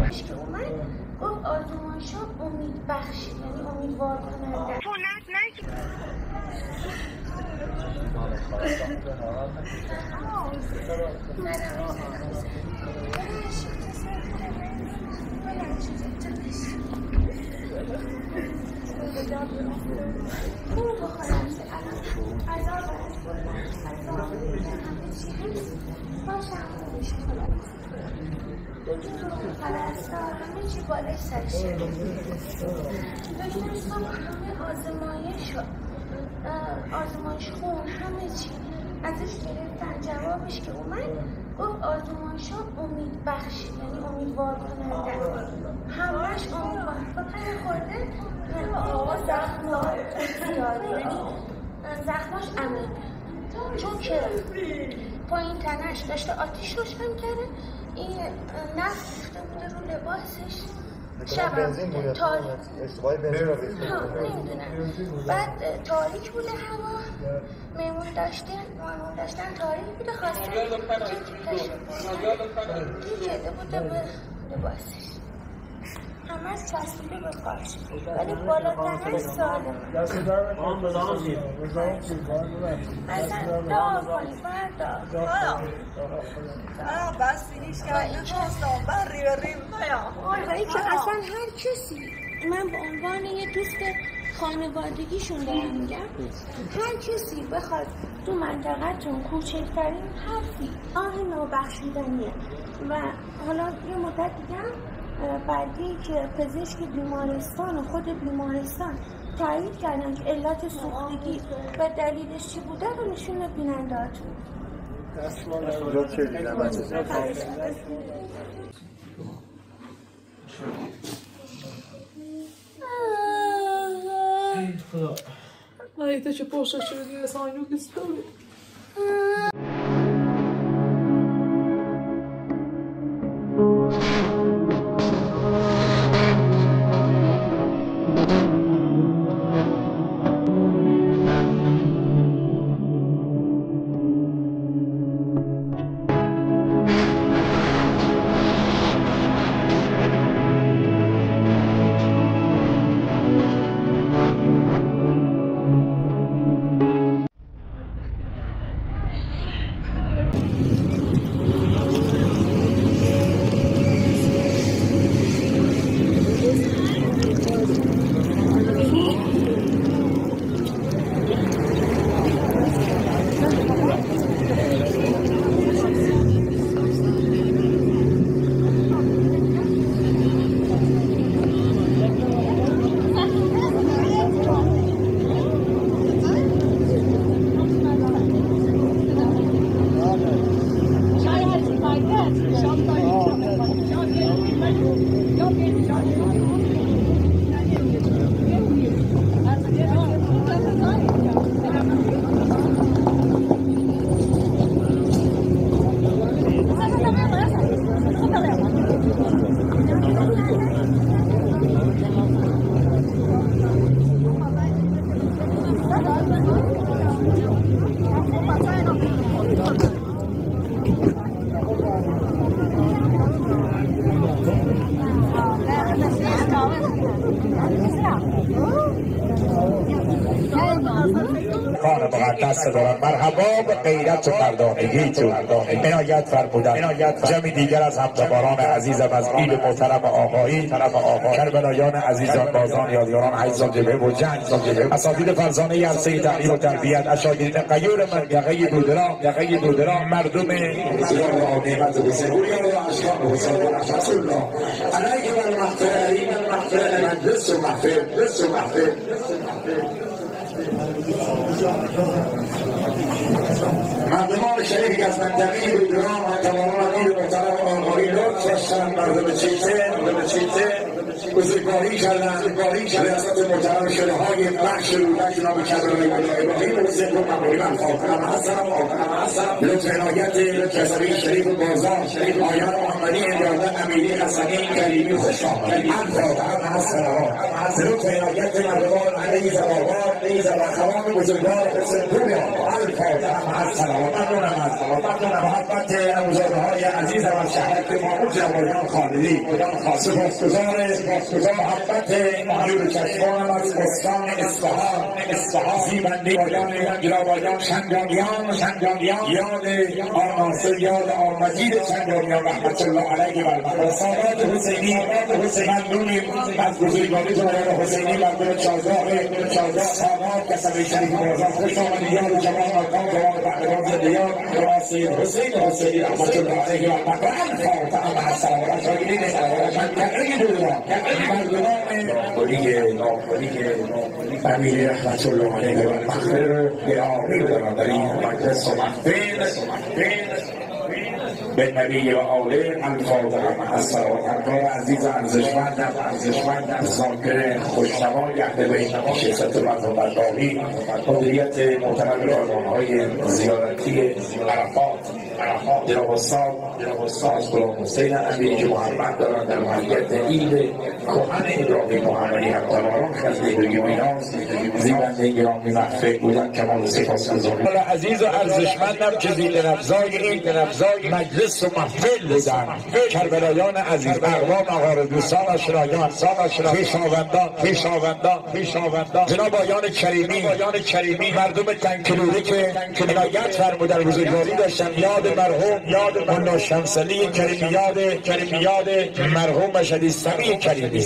که اومد گفت آزمایش‌ها امید بخشی، یعنی امیدوار کننده. پرستار همه چی بالای سرشه. دکتر صبح همه آزمایش خون همه چی ازش گرفتن. جوابش که اومد گفت آزمایش ها امید بخشی، یعنی امیدوار کننده. همهش امیدوار. فقط خورده آقا زخم‌ها زیاده، یعنی زخماش عمیقه، چون که پایین تنش داشته آتیش روشن کرده، این نفت ریخته بوده رو لباسش. شبم تاریک، اشتباهی بنزین رو ریخته نمیدونم. بعد تاریک بوده هوا، میمون داشتن تاریک بوده، خواستن گیجده بوده به لباسش، همه از چسبیده به قارش، ولی بالاتنش سالم. اصلا دعا کنی فردا بس هیچ که نخواستم بری بریم ولی که اصلا هر کسی، من به عنوان یه دوست خانوادگیشون دارم میگم، هر کسی بخواد تو منطقه‌تون کوچکترین حرفی نابخشودنیه. و حالا یه مدت دیگه بعدی که پزشک بیمارستان و خود بیمارستان تایید کردن که علت سوختگی و دلیلش چی بوده رو نشون بیننده هاتون. اینجا چه دیدم؟ ای خدا ای تو چه پوشش شدی اصلا کستوری. خانه مقدس دارم مرحبا به غیرت و مردانگی تو عنایت فرمودن. جمعی دیگر از همسفران عزیزم از عید محترم آقایی کربلایان عزیزان بازان یادگاران عزیزان جبهه و جنگ اساتید فرزانه عرصه تعلیم و تربیت اشاگردین غیور منطقه بودرا مردم بسیار نعمت و سهولی و اشکال و حسین و نفس الله علیه و المغفر من دست و محفل مردمان شریفی از منطقه بودرام و تمامان عید محترم آقایی لطف داشتن مردم چیته بزرگواری کردن ریاست محترم شده های بخش رودک جناب کربلایی ابراهیم حسین رو ممنونی من خاطرم هستم لطف عنایت کسری شریف بازار آیان محمد محمدی اجازه امیری حسنی کریمی خوش آمد الفاتحه مع الصلوات لطف عنایت مردمان علیه زباوار علیه زباخوان بزرگوار حسین پور الفاتحه مع الصلوات. ممنونم محبت اموزاده‌های عزیز و شهرک ما جوایان خالدی سپاسگزار محبت نور چشمانم از استان اصفهان زیبندی گراوایان شنگانیان یاد آناصر یاد آمدید شنگانیان رحمت الله علیه و سادات حسینی ممنونیم از بزرگواری جناب حسینی مردم چارگاه سامات کسبه شریف بازار خوش آمدید یاد جوان مردان جوان پهلوان زندیان جناب سید حسینی رحمت الله علیه و الفاتحه مع الصلوات. شاگردین منطقه دوران ناخوری امیر رحمت الله علیه و المغفر گرامی بدارم در این مجلس و محفل به نبی و آله الفاتحه مع الصلوات. همکار عزیز ارزشمند ذاکر خوشنمای اهل بیت شیخ مرحوم برداوی مدیریت معتمد کارخانه‌های زیارتی عرفات جناب استاد غلام حسین امیر که محمد دارند در محلیت عید کهن ابراهیم محمدی همتواران خزده بگیمیناز زیبنده گرامی محفل بودن کمال سپاسگزاری عزیز و ارزشمندم که زیر نفزای مجلس و محفل بودن کربلایان عزیز اقوام اقارب دوستان آشنایان خویشاوندان جناب آیان کریمی مردم تنکلوری که عنایت فرمودن بزرگواری داشتن یاد مرحوم ملا شمسعلی کریمی یاد مرحوم مشهدی سمی کریمی